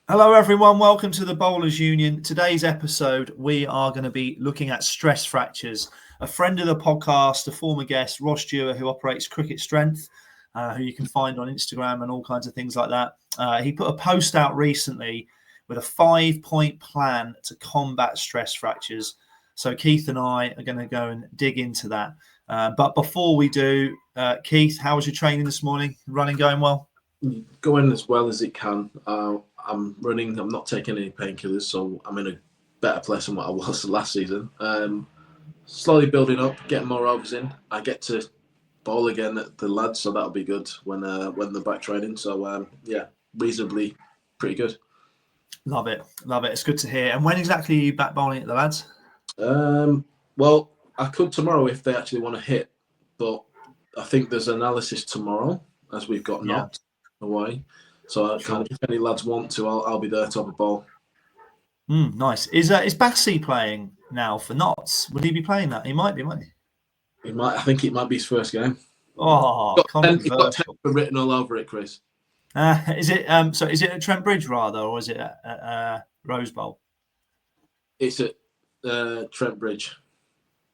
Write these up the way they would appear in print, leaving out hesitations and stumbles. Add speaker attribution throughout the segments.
Speaker 1: Hello everyone, welcome to the Bowlers Union. Today's episode, we are going to be looking at stress fractures. A friend of the podcast, a former guest, Ross Dewar, who operates Cricket Strength, who you can find on Instagram and all kinds of things like that. He put a post out recently with a 5-point plan to combat stress fractures. So Keith and I are going to go and dig into that. But before we do, Keith, how was your training this morning? Running going well?
Speaker 2: Going as well as it can. I'm running. I'm not taking any painkillers, so I'm in a better place than what I was last season. Slowly building up, getting more overs in. I get to bowl again at the lads, so that'll be good when they're back training. So reasonably pretty good.
Speaker 1: Love it. It's good to hear. And when exactly are you back bowling at the lads?
Speaker 2: Well, I could tomorrow if they actually want to hit, but I think there's analysis tomorrow as we've got knocked away. So if any lads want to, I'll be there to have a bowl.
Speaker 1: Nice. Is Bassi playing now for Notts? Would he be playing that? He might be, wouldn't he?
Speaker 2: He might. I think it might be his first game.
Speaker 1: Oh,
Speaker 2: he's got 10 written all over it, Chris.
Speaker 1: Is it at Trent Bridge rather, or is it at Rose Bowl?
Speaker 2: It's at Trent Bridge,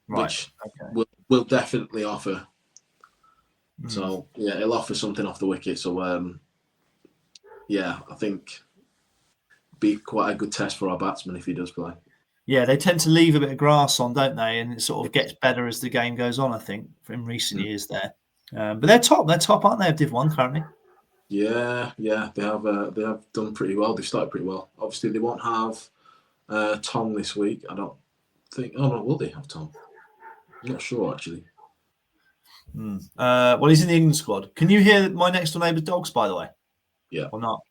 Speaker 1: right?
Speaker 2: Which will definitely offer. So yeah, he'll offer something off the wicket. So I think be quite a good test for our batsman if he does play.
Speaker 1: Yeah, they tend to leave a bit of grass on, don't they? And it sort of gets better as the game goes on, I think, in recent years there. But they're top, aren't they, of Div 1 currently?
Speaker 2: Yeah, they have done pretty well. They've started pretty well. Obviously, they won't have Tom this week. I don't think. Oh no, will they have Tom? I'm not sure actually.
Speaker 1: Well, he's in the England squad. Can you hear my next door neighbour's dogs, by the way?
Speaker 2: Yeah.
Speaker 1: Or not?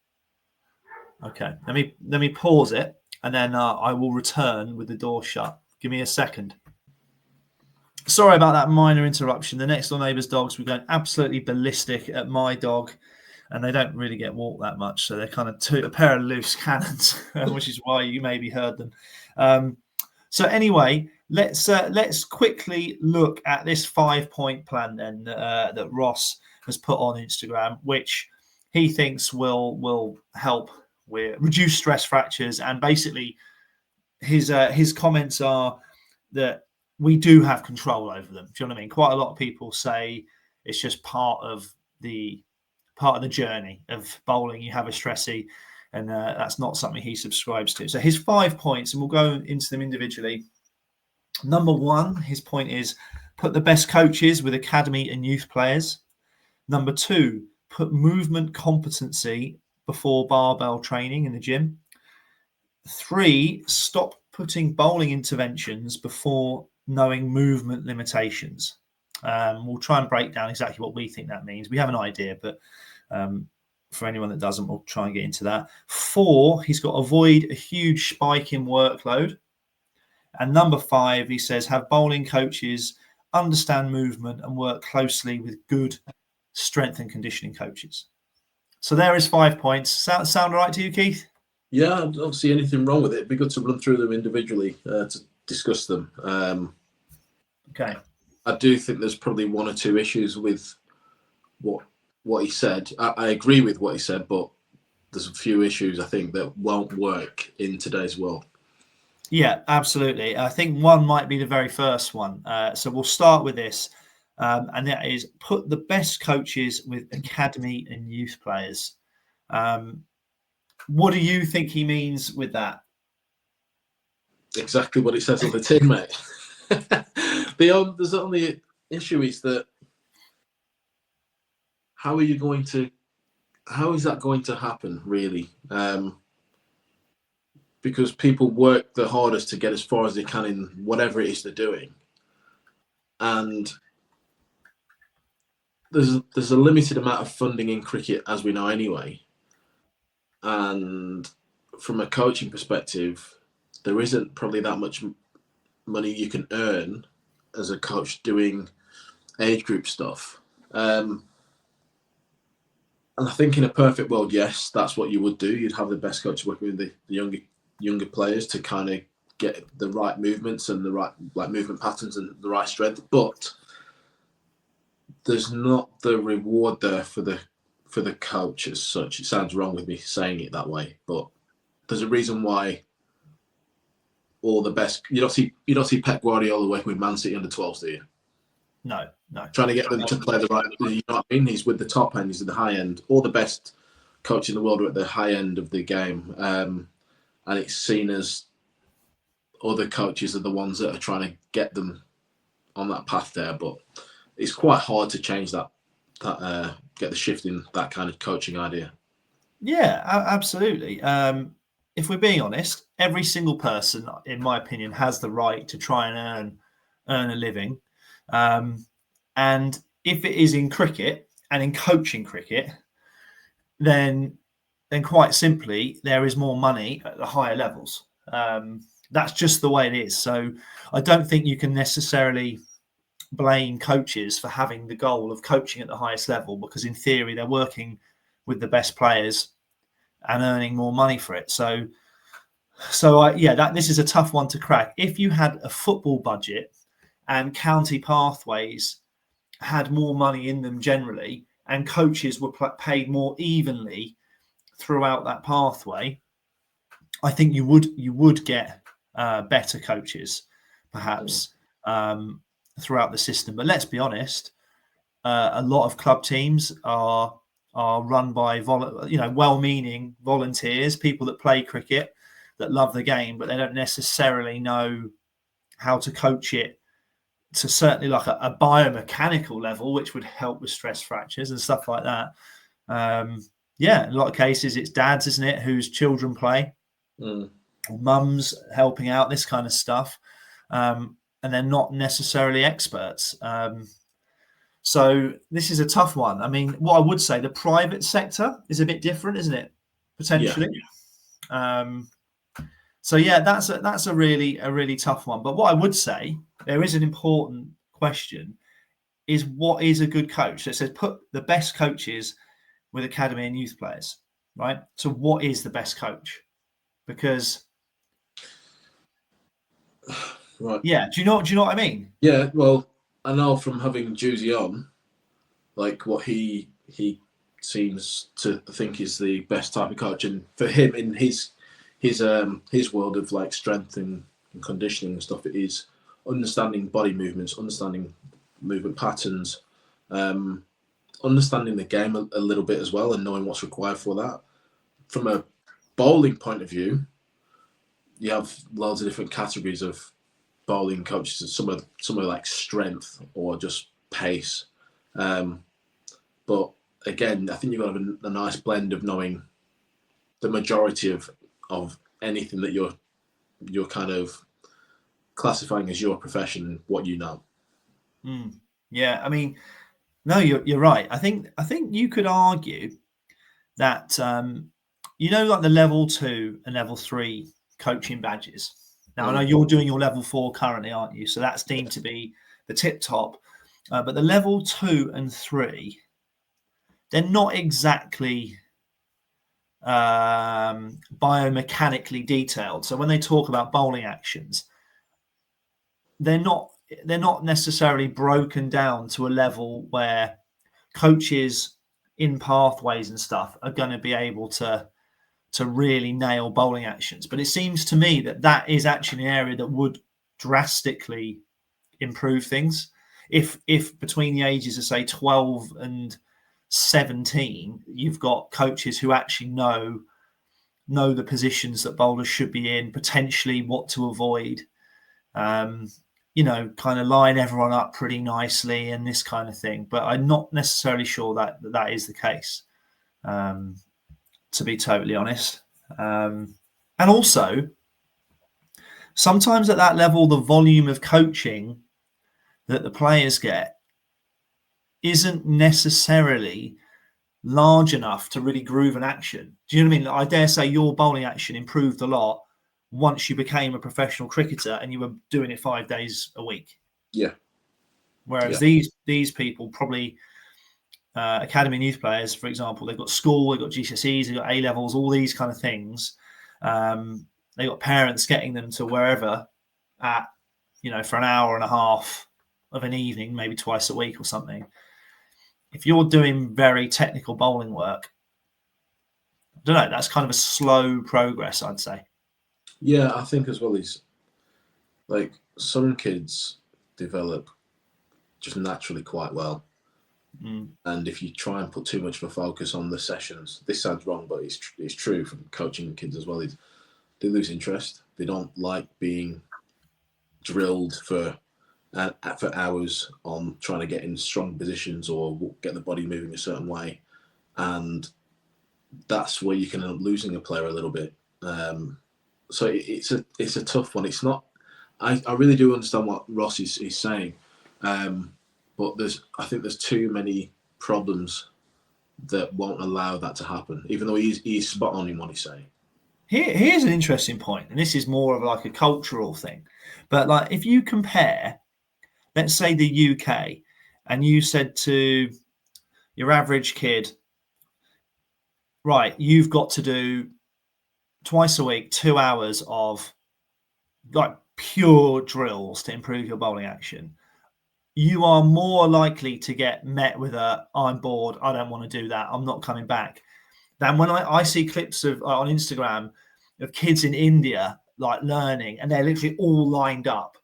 Speaker 1: Okay. Let me pause it, and then I will return with the door shut. Give me a second. Sorry about that minor interruption. The next door neighbour's dogs were going absolutely ballistic at my dog, and they don't really get walked that much, so they're kind of a pair of loose cannons, which is why you maybe heard them. So anyway, let's quickly look at this 5-point plan then that Ross has put on Instagram, which he thinks will help with reduce stress fractures. And basically, his comments are that we do have control over them. Do you know what I mean? Quite a lot of people say it's just part of the journey of bowling. You have a stressy, and that's not something he subscribes to. So his 5 points, and we'll go into them individually. Number 1, his point is put the best coaches with academy and youth players. Number 2, put movement competency before barbell training in the gym. 3, stop putting bowling interventions before knowing movement limitations. We'll try and break down exactly what we think that means. We have an idea, but for anyone that doesn't, we'll try and get into that. 4, he's got to avoid a huge spike in workload. And number 5, he says, have bowling coaches understand movement and work closely with good strength and conditioning coaches. So there is 5 points. Sound all right to you, Keith?
Speaker 2: Yeah, I don't see anything wrong with it. It'd be good to run through them individually to discuss them.
Speaker 1: Okay.
Speaker 2: I do think there's probably 1 or 2 issues with what he said. I agree with what he said, but there's a few issues I think that won't work in today's world.
Speaker 1: Yeah, absolutely. I think one might be the very first one. So we'll start with this, and that is put the best coaches with academy and youth players. What do you think he means with that?
Speaker 2: Exactly what it says on the tin, mate. There's only issue is that how is that going to happen, really? Because people work the hardest to get as far as they can in whatever it is they're doing. And there's a limited amount of funding in cricket, as we know anyway. And from a coaching perspective, there isn't probably that much money you can earn as a coach doing age group stuff. And I think in a perfect world, yes, that's what you would do. You'd have the best coach working with the younger players to kind of get the right movements and the right movement patterns and the right strength. But there's not the reward there for the coach as such. It sounds wrong with me saying it that way, but there's a reason why all the best. You don't see Pep Guardiola working with Man City under 12s, do you?
Speaker 1: No.
Speaker 2: Trying to get them to play the right. You know what I mean? He's with the top end. He's at the high end. All the best coaches in the world are at the high end of the game, and it's seen as other coaches are the ones that are trying to get them on that path there. But it's quite hard to change that. Get the shift in that kind of coaching idea.
Speaker 1: Yeah, absolutely. If we're being honest, every single person, in my opinion, has the right to try and earn a living. And if it is in cricket and in coaching cricket, then quite simply, there is more money at the higher levels. That's just the way it is. So I don't think you can necessarily blame coaches for having the goal of coaching at the highest level, because in theory they're working with the best players and earning more money for it. So this is a tough one to crack. If you had a football budget and county pathways had more money in them generally, and coaches were paid more evenly throughout that pathway, I think you would get better coaches, perhaps, throughout the system. But let's be honest, a lot of club teams are run by well-meaning volunteers, people that play cricket, that love the game, but they don't necessarily know how to coach it to certainly like a biomechanical level, which would help with stress fractures and stuff like that. In a lot of cases it's dads, isn't it, whose children play, or mums helping out, this kind of stuff, and they're not necessarily experts. So this is a tough one. I mean, what I would say, the private sector is a bit different, isn't it? Potentially. Yeah. That's a really tough one. But what I would say, there is an important question, is what is a good coach? So it says put the best coaches with academy and youth players, right? So what is the best coach? Because
Speaker 2: right.
Speaker 1: Yeah, do you know what I mean?
Speaker 2: Yeah, well, I know from having Juicy on, like what he seems to think is the best type of coach, and for him in his world of like strength and conditioning and stuff, it is understanding body movements, understanding movement patterns, understanding the game a little bit as well, and knowing what's required for that. From a bowling point of view, you have loads of different categories of bowling coaches. Some are like strength or just pace, but again, I think you've got to have a nice blend of knowing the majority of anything that you're kind of classifying as your profession, what you know.
Speaker 1: Yeah, I mean, no, you're right. I think you could argue that like the level 2 and level 3 coaching badges. Now I know you're doing your level 4 currently, aren't you? So that's deemed to be the tip top. But the level 2 and 3, they're not exactly biomechanically detailed. So when they talk about bowling actions, they're not necessarily broken down to a level where coaches in pathways and stuff are going to be able to really nail bowling actions. But it seems to me that is actually an area that would drastically improve things if between the ages of say 12 and 17 you've got coaches who actually know the positions that bowlers should be in, potentially what to avoid, kind of line everyone up pretty nicely and this kind of thing. But I'm not necessarily sure that is the case, to be totally honest. And also, sometimes at that level, the volume of coaching that the players get isn't necessarily large enough to really groove an action. Do you know what I mean? I dare say your bowling action improved a lot once you became a professional cricketer and you were doing it 5 days a week.
Speaker 2: Yeah.
Speaker 1: Whereas these people probably, academy and youth players, for example, they've got school, they've got GCSEs, they've got A-levels, all these kind of things. They've got parents getting them to wherever at, for an hour and a half of an evening, maybe twice a week or something. If you're doing very technical bowling work, don't know. That's kind of a slow progress, I'd say.
Speaker 2: Yeah, I think as well is like some kids develop just naturally quite well. And if you try and put too much of a focus on the sessions, this sounds wrong, but it's true from coaching kids as well, is they lose interest. They don't like being drilled for hours on trying to get in strong positions or get the body moving a certain way. And that's where you can end up losing a player a little bit. So it's a tough one. It's not. I really do understand what Ross is saying, but I think there's too many problems that won't allow that to happen. Even though he's spot on in what he's saying.
Speaker 1: Here's an interesting point, and this is more of like a cultural thing. But like, if you compare, let's say the UK, and you said to your average kid, right, you've got to do twice a week, 2 hours of like pure drills to improve your bowling action, you are more likely to get met with I'm bored, I don't want to do that, I'm not coming back, than when I see clips of on Instagram of kids in India like learning, and they're literally all lined up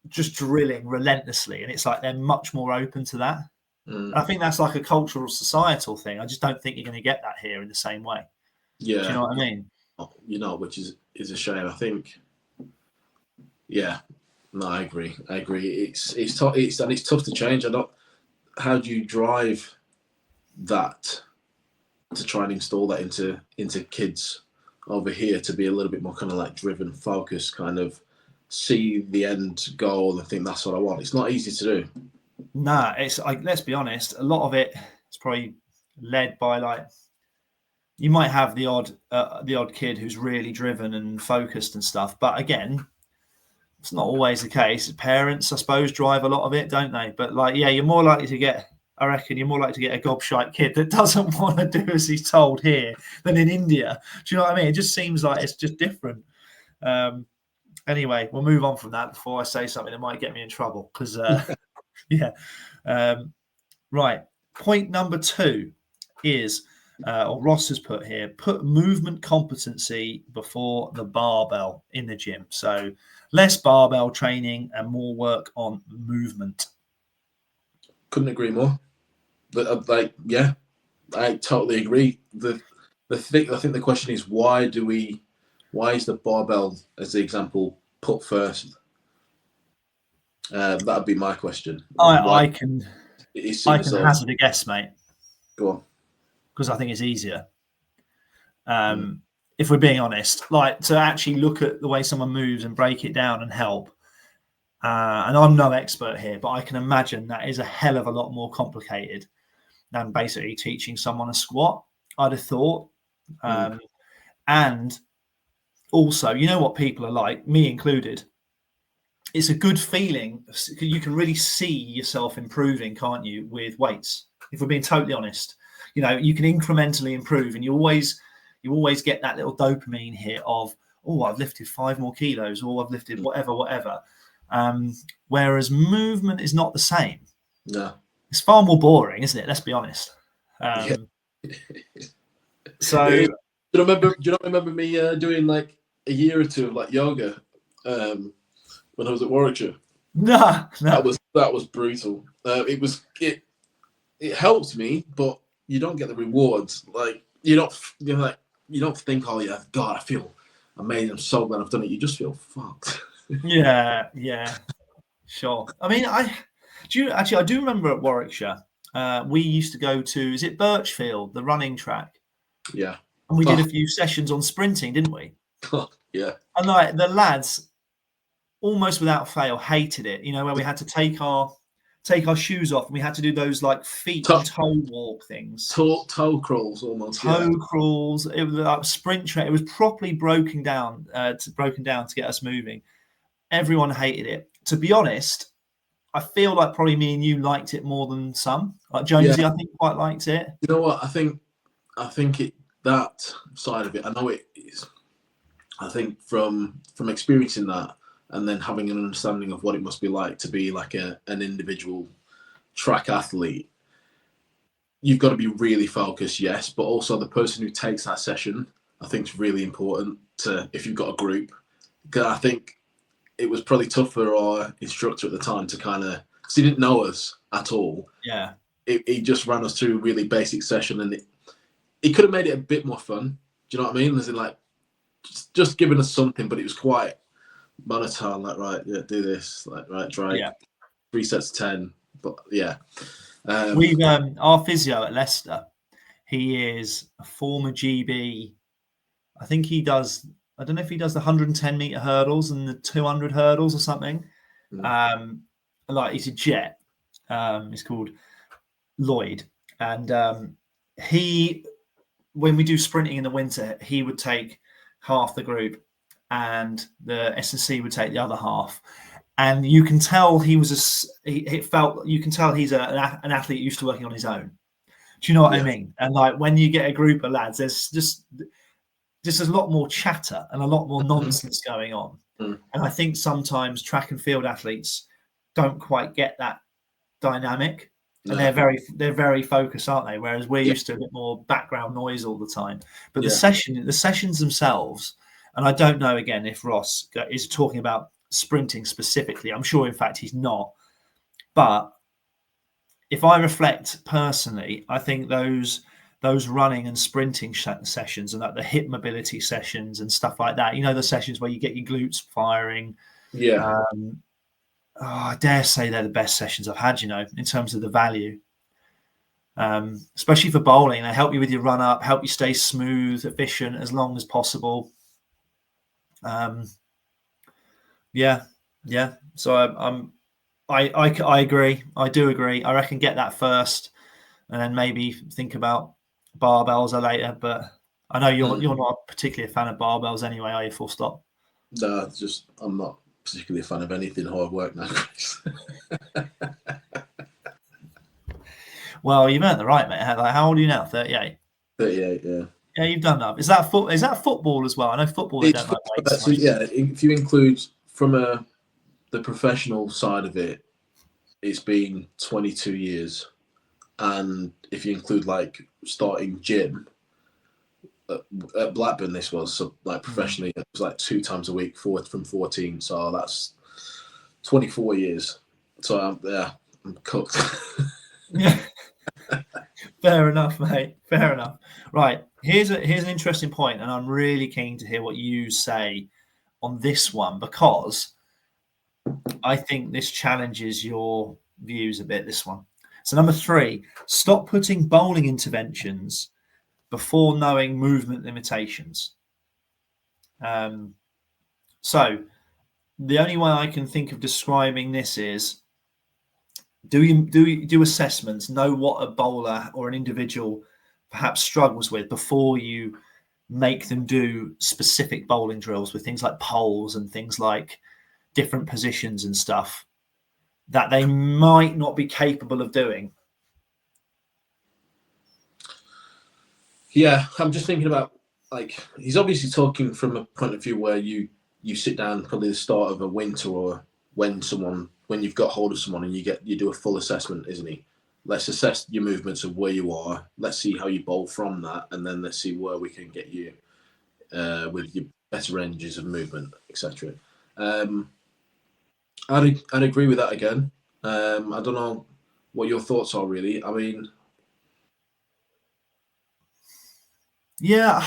Speaker 1: just drilling relentlessly, and it's like they're much more open to that. I think that's like a cultural, societal thing. I just don't think you're going to get that here in the same way.
Speaker 2: Yeah,
Speaker 1: do you know what I mean?
Speaker 2: Which is a shame. I think. Yeah, no, I agree. It's tough. It's tough to change. How do you drive that to try and install that into kids over here to be a little bit more kind of like driven, focused, kind of see the end goal and think that's what I want? It's not easy to do.
Speaker 1: Nah, it's like, let's be honest, a lot of it is probably led by like, you might have the odd kid who's really driven and focused and stuff, but again, it's not always the case. Parents, I suppose, drive a lot of it, don't they? But like, yeah, you're more likely to get, I reckon you're more likely to get a gobshite kid that doesn't want to do as he's told here than in India. Do you know what I mean? It just seems like it's just different. Anyway, we'll move on from that before I say something that might get me in trouble. Because, yeah. Right. Point number 2 is, or Ross has put here, put movement competency before the barbell in the gym. So less barbell training and more work on movement.
Speaker 2: Couldn't agree more. But yeah, I totally agree. I think the question is, why is the barbell, as the example, put first? That'd be my question.
Speaker 1: I can hazard a guess, mate.
Speaker 2: Go on.
Speaker 1: Because I think it's easier. If we're being honest, like to actually look at the way someone moves and break it down and help. And I'm no expert here, but I can imagine that is a hell of a lot more complicated than basically teaching someone a squat, I'd have thought. And also, you know what people are like, me included. It's a good feeling. You can really see yourself improving, can't you, with weights? If we're being totally honest, you can incrementally improve, and you always get that little dopamine hit of, oh, I've lifted 5 more kilos, or I've lifted whatever. Whereas movement is not the same.
Speaker 2: No, it's
Speaker 1: far more boring, isn't it? Let's be honest. So,
Speaker 2: do you not remember me doing like a year or 2 of like yoga when I was at Warwickshire?
Speaker 1: No.
Speaker 2: That was brutal. It helped me, but you don't get the rewards. Like you don't think, oh yeah, God, I feel amazing. I'm so glad I've done it. You just feel fucked.
Speaker 1: Yeah, sure. I mean, I do remember at Warwickshire, we used to go to, is it Birchfield, the running track?
Speaker 2: Yeah.
Speaker 1: And we did a few sessions on sprinting, didn't we?
Speaker 2: Yeah.
Speaker 1: And like the lads, almost without fail, hated it. Where we had to take our shoes off and we had to do those like feet and toe walk things.
Speaker 2: Toe crawls almost.
Speaker 1: Toe crawls. It was like sprint track. It was properly broken down to get us moving. Everyone hated it. To be honest, I feel like probably me and you liked it more than some. Like Jonesy, I think quite liked it.
Speaker 2: You know what? I think that side of it, I know it is. I think from experiencing that and then having an understanding of what it must be like to be like an individual track athlete, you've got to be really focused, yes, but also the person who takes that session, I think, is really important to if you've got a group. Because I think it was probably tough for our instructor at the time to kind of, because he didn't know us at all.
Speaker 1: Yeah.
Speaker 2: He just ran us through a really basic session, and he could have made it a bit more fun. Do you know what I mean? As in, like, just giving us something, but it was quite monotone. Like, right, yeah, do this. Like, right, try 3 sets of 10. But yeah,
Speaker 1: We've our physio at Leicester. He is a former GB. I think he does. I don't know if he does the 110 meter hurdles and the 200 hurdles or something. Like he's a jet. He's called Lloyd, and he, when we do sprinting in the winter, he would take half the group, and the S&C would take the other half. And you can tell he was you can tell he's an athlete used to working on his own. Do you know what I mean? And like when you get a group of lads, there's just a lot more chatter and a lot more nonsense going on. And I think sometimes track and field athletes don't quite get that dynamic. And they're very focused, aren't they? Whereas we're used to a bit more background noise all the time. But the sessions themselves, and I don't know again if Ross is talking about sprinting specifically. I'm sure, in fact, he's not. But if I reflect personally, I think those running and sprinting sessions and like the hip mobility sessions and stuff like that, you know, the sessions where you get your glutes firing. I dare say they're the best sessions I've had, you know, in terms of the value. Especially for bowling, they help you with your run up, help you stay smooth, efficient as long as possible. So I agree. I do agree. I reckon get that first, and then maybe think about barbells later. But I know you're not particularly a fan of barbells anyway, are you? Full stop.
Speaker 2: No, I'm not particularly a fan of anything hard work now.
Speaker 1: Well, you've earned the right, mate. Like, how old are you now? 38.
Speaker 2: 38, yeah.
Speaker 1: Yeah, you've done that. Is that football as well? I know football. They don't like weights.
Speaker 2: So, yeah, if you include from the professional side of it, it's been 22 years, and if you include like starting gym at Blackburn, this was so like professionally, it was like 2 times a week, from 14. So that's 24 years. So I'm cooked.
Speaker 1: Yeah. Fair enough, mate. Fair enough. Right. Here's an interesting point, and I'm really keen to hear what you say on this one, because I think this challenges your views a bit, this one. So number 3, stop putting bowling interventions before knowing movement limitations. So the only way I can think of describing this is, do you do assessments, know what a bowler or an individual perhaps struggles with before you make them do specific bowling drills with things like poles and things like different positions and stuff that they might not be capable of doing?
Speaker 2: Yeah, I'm just thinking about, like, he's obviously talking from a point of view where you sit down probably the start of a winter, or when you've got hold of someone and you do a full assessment, isn't he? Let's assess your movements of where you are. Let's see how you bowl from that, and then let's see where we can get you with your better ranges of movement, etc. I'd agree with that again. I don't know what your thoughts are, really. I mean,
Speaker 1: yeah,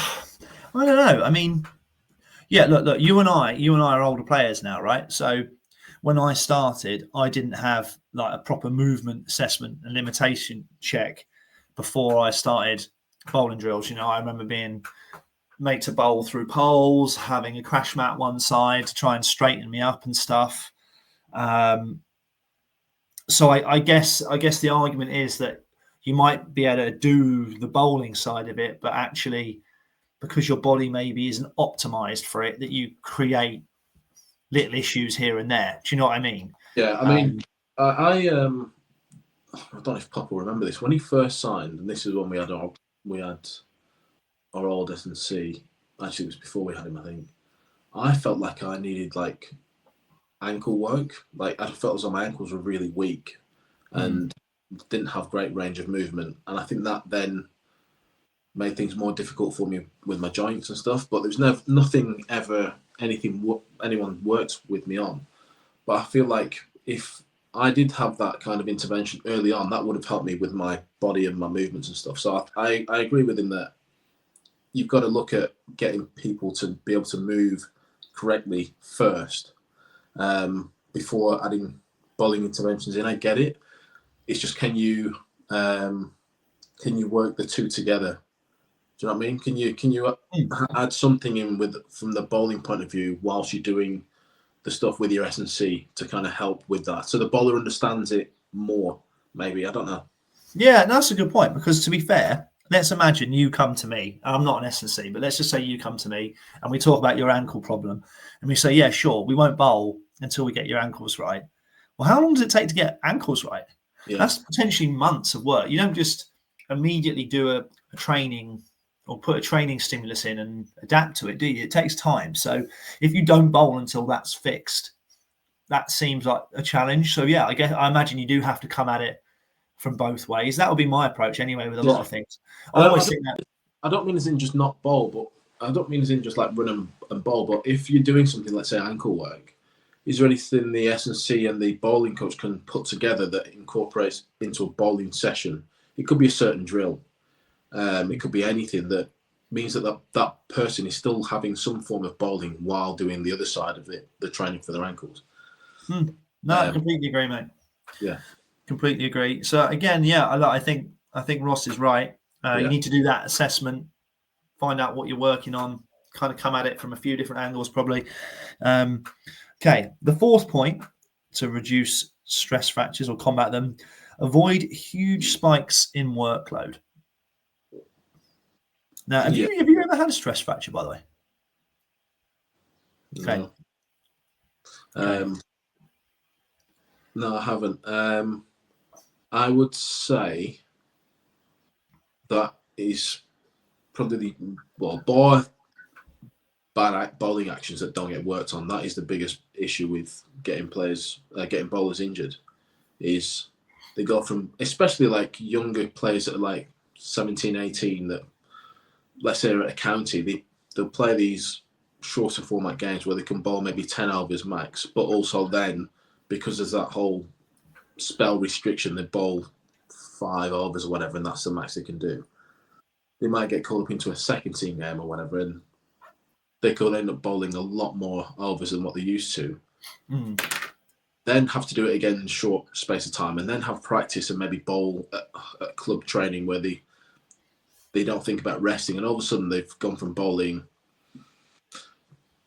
Speaker 1: I don't know. I mean, yeah, look, you and I are older players now, right? So when I started, I didn't have like a proper movement assessment and limitation check before I started bowling drills. You know, I remember being made to bowl through poles, having a crash mat one side to try and straighten me up and stuff. So I guess the argument is that you might be able to do the bowling side of it, but actually, because your body maybe isn't optimized for it, that you create little issues here and there. Do you know what I mean?
Speaker 2: Yeah, I mean, I don't know if Pop will remember this. When he first signed, and this is when we had our old S&C. Actually, it was before we had him, I think. I felt like I needed like ankle work. Like I felt as though my ankles were really weak, and didn't have great range of movement, and I think that then made things more difficult for me with my joints and stuff. But there's nothing ever anyone worked with me on. But I feel like if I did have that kind of intervention early on, that would have helped me with my body and my movements and stuff. So I agree with him that you've got to look at getting people to be able to move correctly first before adding bowling interventions in. I get it. It's just can you work the two together? Do you know what I mean? Can you add something in from the bowling point of view whilst you're doing the stuff with your S&C to kind of help with that, so the bowler understands it more? Maybe, I don't know.
Speaker 1: Yeah, that's a good point, because to be fair, let's imagine you come to me. I'm not an S&C, but let's just say you come to me and we talk about your ankle problem, and we say, yeah, sure, we won't bowl until we get your ankles right. Well, how long does it take to get ankles right?
Speaker 2: Yeah.
Speaker 1: That's potentially months of work. You don't just immediately do a training or put a training stimulus in and adapt to it, do you? It takes time. So if you don't bowl until that's fixed, that seems like a challenge. So yeah, I imagine you do have to come at it from both ways. That would be my approach anyway with a lot of things. I always think that.
Speaker 2: I don't mean as in just not bowl, but I don't mean as in just like run and bowl. But if you're doing something, let's say ankle work, is there anything the S&C and the bowling coach can put together that incorporates into a bowling session? It could be a certain drill. It could be anything that means that person is still having some form of bowling while doing the other side of it, the training for their ankles.
Speaker 1: No, I completely agree, mate.
Speaker 2: Yeah,
Speaker 1: completely agree. So again, yeah, I think Ross is right. You need to do that assessment, find out what you're working on, kind of come at it from a few different angles, probably. Okay, the fourth point to reduce stress fractures or combat them: avoid huge spikes in workload. Now, have you ever had a stress fracture, by the way? Okay.
Speaker 2: No, I haven't. I would say that is probably bad bowling actions that don't get worked on. That is the biggest issue with getting bowlers injured. Is they go from, especially like younger players that are like 17, 18, that let's say are at a county, they'll play these shorter format games where they can bowl maybe 10 overs max, but also then because there's that whole spell restriction, they bowl 5 overs or whatever, and that's the max they can do. They might get called up into a second team game or whatever, and they could end up bowling a lot more overs than what they used to. Then have to do it again in a short space of time, and then have practice and maybe bowl at club training where they don't think about resting, and all of a sudden they've gone from bowling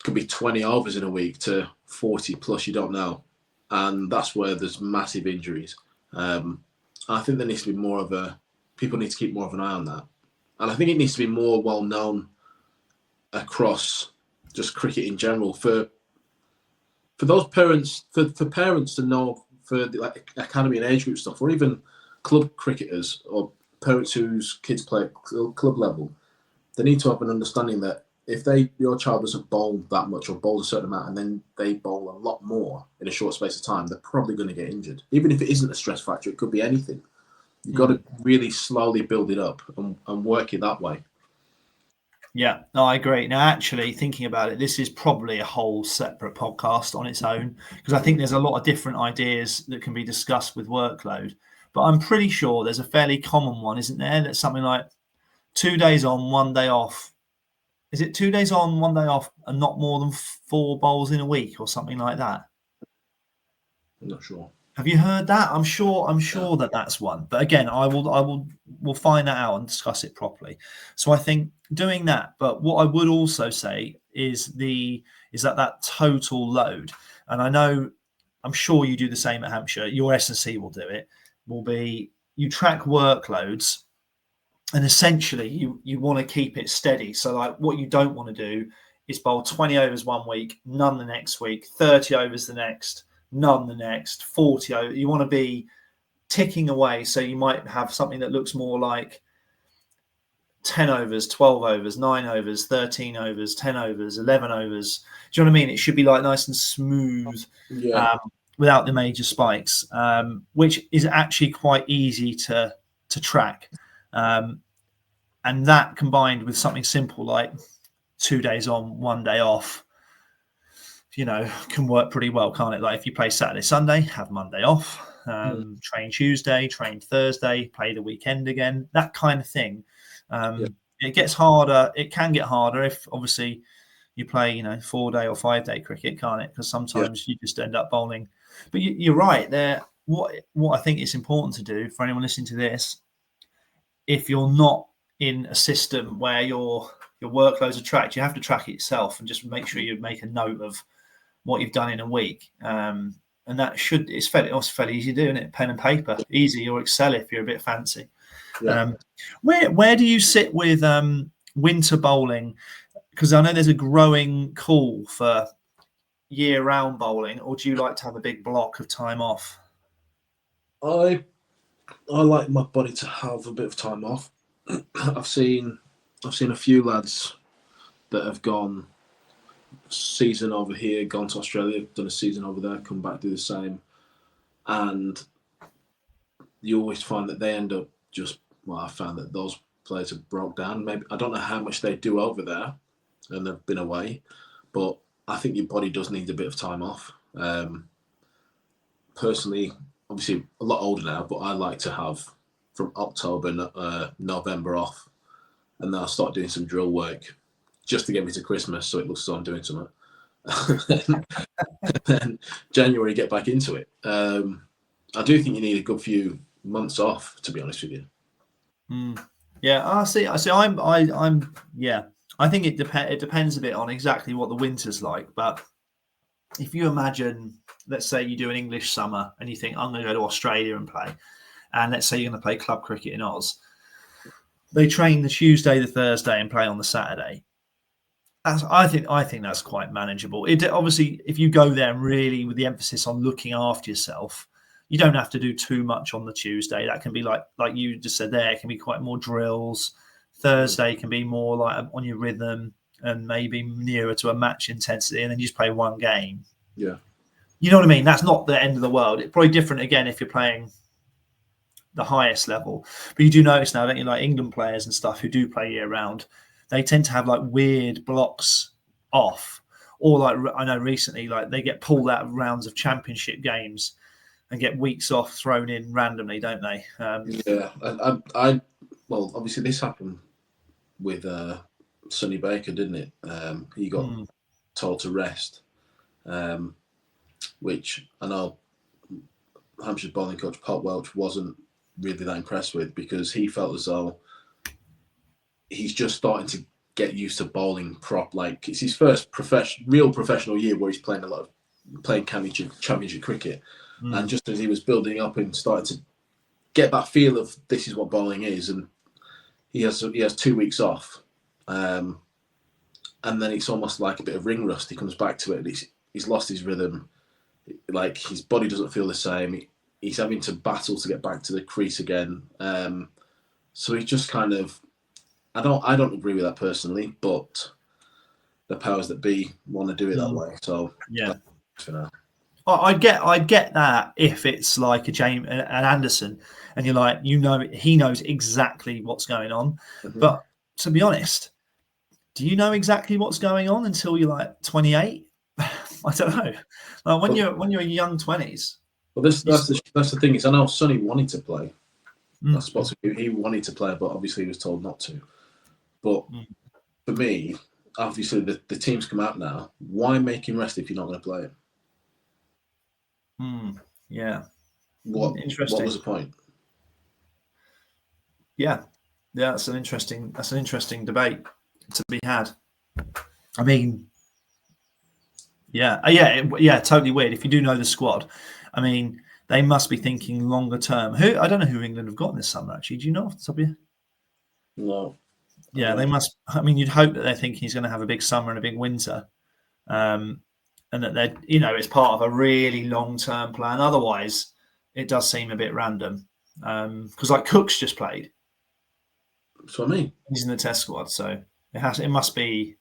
Speaker 2: could be 20 overs in a week to 40 plus, you don't know. And that's where there's massive injuries. I think there needs to be people need to keep more of an eye on that. And I think it needs to be more well known across just cricket in general for those parents, for parents to know, for the, like, academy and age group stuff, or even club cricketers or parents whose kids play at club level. They need to have an understanding that if your child doesn't bowl that much or bowls a certain amount and then they bowl a lot more in a short space of time, they're probably going to get injured. Even if it isn't a stress fracture, it could be anything. You've got to really slowly build it up and work it that way.
Speaker 1: Yeah, no, I agree. Now, actually, thinking about it, this is probably a whole separate podcast on its own, because I think there's a lot of different ideas that can be discussed with workload. But I'm pretty sure there's a fairly common one, isn't there? That's something like 2 days on, 1 day off. Is it 2 days on, 1 day off, and not more than 4 bowls in a week, or something like that?
Speaker 2: I'm not sure.
Speaker 1: Have you heard that? I'm sure that's one. But again, we'll find that out and discuss it properly. So I think doing that. But what I would also say is that total load. And I'm sure you do the same at Hampshire. Your S&C will do it. Will be you track workloads, and essentially you want to keep it steady. So like what you don't want to do is bowl 20 overs 1 week, none the next week, 30 overs the next, none the next, 40 overs. You want to be ticking away. So you might have something that looks more like 10 overs, 12 overs, 9 overs, 13 overs, 10 overs, 11 overs. Do you know what I mean? It should be like nice and smooth, without the major spikes, which is actually quite easy to track. And that combined with something simple like 2 days on, 1 day off, can work pretty well, can't it? Like if you play Saturday, Sunday, have Monday off, train Tuesday, train Thursday, play the weekend again, that kind of thing. It gets harder. It can get harder if obviously you play, 4-day or 5-day cricket, can't it? Because sometimes you just end up bowling. But you're right there. What I think is important to do for anyone listening to this, if you're not in a system where your workloads are tracked, you have to track it yourself and just make sure you make a note of what you've done in a week. And that it's fairly easy to do, isn't it? Pen and paper, easy, or Excel if you're a bit fancy. Where do you sit with winter bowling? Because I know there's a growing call for year-round bowling, or do you like to have a big block of time off?
Speaker 2: I like my body to have a bit of time off. I've seen a few lads that have gone season over here, gone to Australia, done a season over there, come back, do the same, and you always find that they end up I found that those players have broke down. Maybe I don't know how much they do over there, and they've been away, but I think your body does need a bit of time off. Personally, obviously a lot older now, but I like to have from October, November off, and then I'll start doing some drill work just to get me to Christmas, so it looks as though I'm doing something. And then January, get back into it. I do think you need a good few months off, to be honest with you.
Speaker 1: Yeah, I see. I'm. Yeah, I think it depends a bit on exactly what the winter's like. But if you imagine, let's say you do an English summer and you think I'm going to go to Australia and play, and let's say you're going to play club cricket in Oz. They train the Tuesday, the Thursday, and play on the Saturday. I think that's quite manageable. It obviously, if you go there really with the emphasis on looking after yourself, you don't have to do too much on the Tuesday. That can be like you just said there, it can be quite more drills. Thursday can be more like on your rhythm and maybe nearer to a match intensity, and then you just play one game.
Speaker 2: Yeah.
Speaker 1: You know what I mean? That's not the end of the world. It's probably different again if you're playing the highest level. But you do notice now, don't you, like England players and stuff who do play year round, they tend to have like weird blocks off, or like I know recently, like they get pulled out of rounds of championship games and get weeks off thrown in randomly, don't they?
Speaker 2: Well, obviously this happened with Sonny Baker, didn't it? He got told to rest, which I know Hampshire's bowling coach Pop Welch wasn't really that impressed with, because he felt as though he's just starting to get used to bowling prop. Like it's his first real professional year where he's playing championship cricket, and just as he was building up and starting to get that feel of this is what bowling is, and he has 2 weeks off, and then it's almost like a bit of ring rust. He comes back to it, and he's lost his rhythm. Like his body doesn't feel the same. He's having to battle to get back to the crease again. So he just kind of, I don't agree with that personally, but the powers that be want to do it that way. So
Speaker 1: yeah,
Speaker 2: for now.
Speaker 1: I get that if it's like an Anderson, and you're like, he knows exactly what's going on. But to be honest, do you know exactly what's going on until you're like 28? I don't know. Like when you're in your young 20s.
Speaker 2: Well, that's the thing is, I know Sonny wanted to play. I suppose he wanted to play, but obviously he was told not to. But for me, obviously the team's come out now. Why make him rest if you're not going to play him?
Speaker 1: Yeah.
Speaker 2: Interesting. What was the point?
Speaker 1: Yeah, that's an interesting debate to be had. I mean, yeah, totally weird. If you do know the squad, I mean, they must be thinking longer term. I don't know who England have got this summer, actually. Do you know off the top of your head?
Speaker 2: No.
Speaker 1: Yeah, they must. I mean, you'd hope that they're thinking he's going to have a big summer and a big winter, and that they're, it's part of a really long-term plan. Otherwise, it does seem a bit random. Because like Cook's just played.
Speaker 2: So I mean,
Speaker 1: he's in the test squad, so it must be,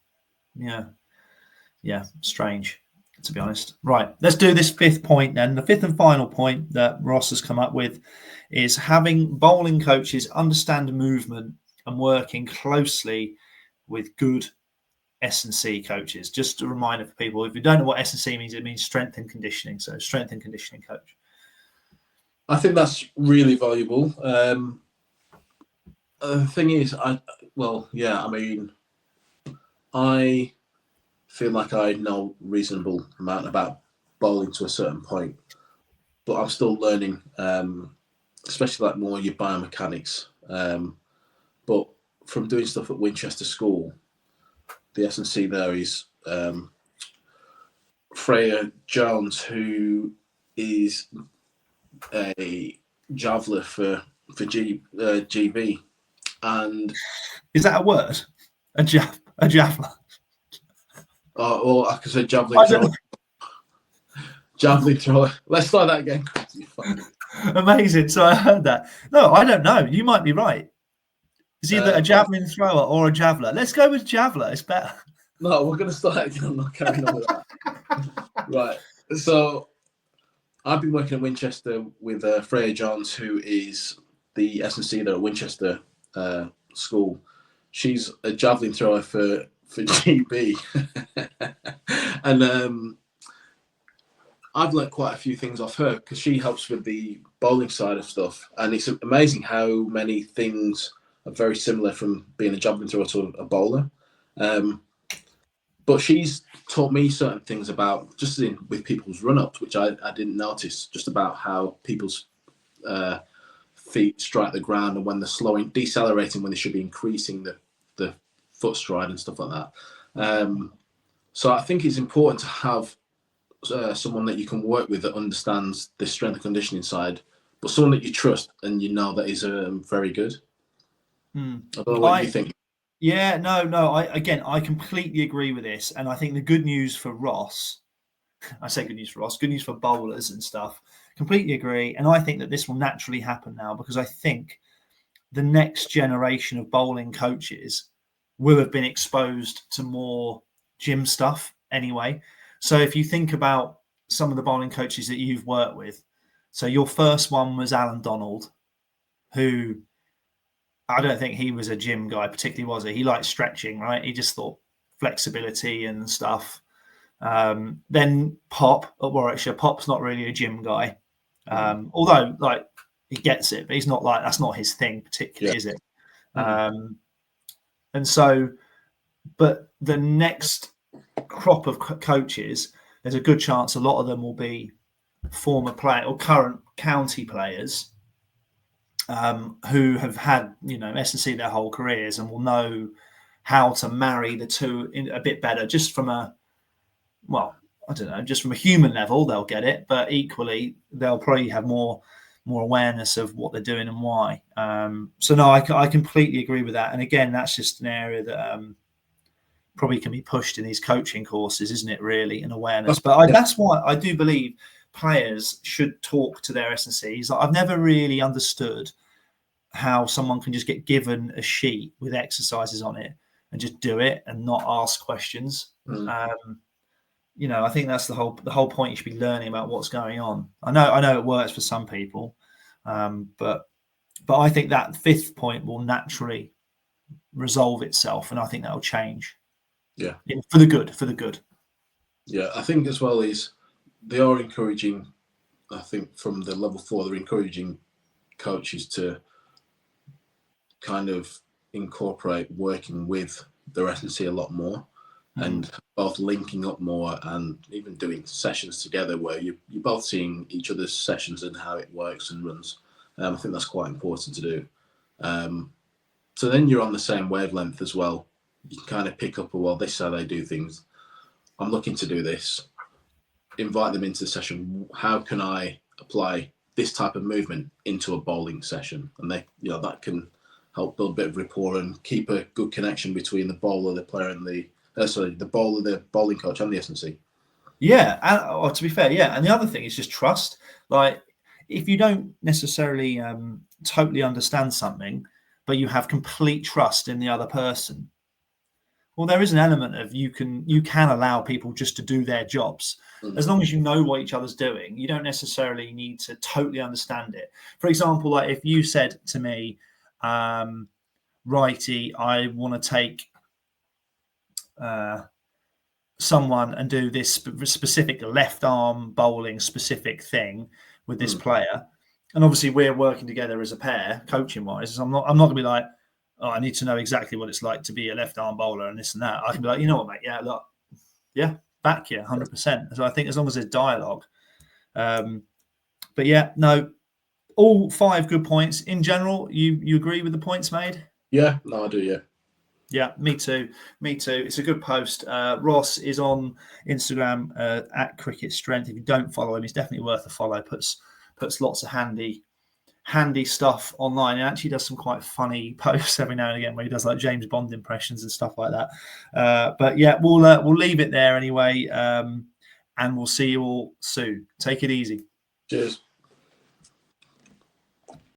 Speaker 1: yeah, strange. to be honest. Right, let's do this fifth point then. The fifth and final point that Ross has come up with is having bowling coaches understand movement and working closely with good S&C coaches. Just a reminder for people, if you don't know what S&C means, it means strength and conditioning. So strength and conditioning coach.
Speaker 2: I think that's really valuable. The thing is, I feel like I know reasonable amount about bowling to a certain point, but I'm still learning, especially like more your biomechanics. But from doing stuff at Winchester School, the S&C there is Freya Jones, who is a javeler for GB, and
Speaker 1: is that a word? A javelin?
Speaker 2: Or I could say javelin thrower. Javelin thrower. Let's start that again.
Speaker 1: Amazing. So I heard that. No, I don't know. You might be right. It's either a javelin thrower or a javeler. Let's go with javeler. It's better.
Speaker 2: No, we're going to start again. I'm not carrying on with that. Right. So I've been working at Winchester with Freya Johns, who is the S&C there at Winchester School. She's a javelin thrower for GB. And I've learned quite a few things off her because she helps with the bowling side of stuff. And it's amazing how many things are very similar from being a javelin thrower to a bowler. But she's taught me certain things about just with people's run-ups, which I didn't notice, just about how people's feet strike the ground and when they're decelerating when they should be increasing the foot stride and stuff like that. So I think it's important to have someone that you can work with that understands the strength and conditioning side, but someone that you trust and you know that is very good. I don't know what you think.
Speaker 1: Yeah, no. I completely agree with this, and I think the good news for Ross, I say good news for Ross, good news for bowlers and stuff. Completely agree, and I think that this will naturally happen now because I think the next generation of bowling coaches will have been exposed to more gym stuff anyway. So if you think about some of the bowling coaches that you've worked with, so your first one was Alan Donald, who I don't think he was a gym guy particularly, was he? He liked stretching, right? He just thought flexibility and stuff. Then Pop at Warwickshire. Pop's not really a gym guy, although like he gets it, but he's not like, that's not his thing particularly, is it? And so, but the next crop of coaches, there's a good chance a lot of them will be former player or current county players who have had, S&C their whole careers and will know how to marry the two a bit better, just from just from a human level, they'll get it, but equally they'll probably have more awareness of what they're doing and why. So no, I completely agree with that. And again, that's just an area that probably can be pushed in these coaching courses, isn't it, really, in awareness? But that's why I do believe players should talk to their S&Cs. I've never really understood how someone can just get given a sheet with exercises on it and just do it and not ask questions. I think that's the whole point. You should be learning about what's going on. I know it works for some people, but I think that fifth point will naturally resolve itself, and I think that will change.
Speaker 2: Yeah,
Speaker 1: for the good.
Speaker 2: Yeah, I think as well is they are encouraging. I think from the level 4, they're encouraging coaches to kind of incorporate working with their S&C a lot more, and both linking up more and even doing sessions together where you're both seeing each other's sessions and how it works and runs. I think that's quite important to do. So then you're on the same wavelength as well. You can kind of pick up, well, this is how they do things. I'm looking to do this. Invite them into the session. How can I apply this type of movement into a bowling session? And that can help build a bit of rapport and keep a good connection between the bowler, the player, and the bowler, the bowling coach, and the S&C.
Speaker 1: Yeah, and to be fair, yeah. And the other thing is just trust. Like, if you don't necessarily totally understand something, but you have complete trust in the other person, Well, there is an element of you can allow people just to do their jobs. As long as you know what each other's doing, you don't necessarily need to totally understand it. For example, like if you said to me, Wrighty, I want to take someone and do this specific left arm bowling specific thing with this player, and obviously we're working together as a pair, coaching wise. I'm not going to be like, oh, I need to know exactly what it's like to be a left arm bowler and this and that. I can be like, you know what, mate? Yeah, look, yeah, back you 100%. So I think as long as there's dialogue, but yeah, no, all 5 good points in general. You agree with the points made?
Speaker 2: Yeah, no, I do. Yeah.
Speaker 1: Yeah, me too. Me too. It's a good post. Ross is on Instagram at Cricket Strength. If you don't follow him, he's definitely worth a follow. Puts lots of handy stuff online. He actually does some quite funny posts every now and again where he does like James Bond impressions and stuff like that. But yeah, we'll leave it there anyway, and we'll see you all soon. Take it easy.
Speaker 2: Cheers.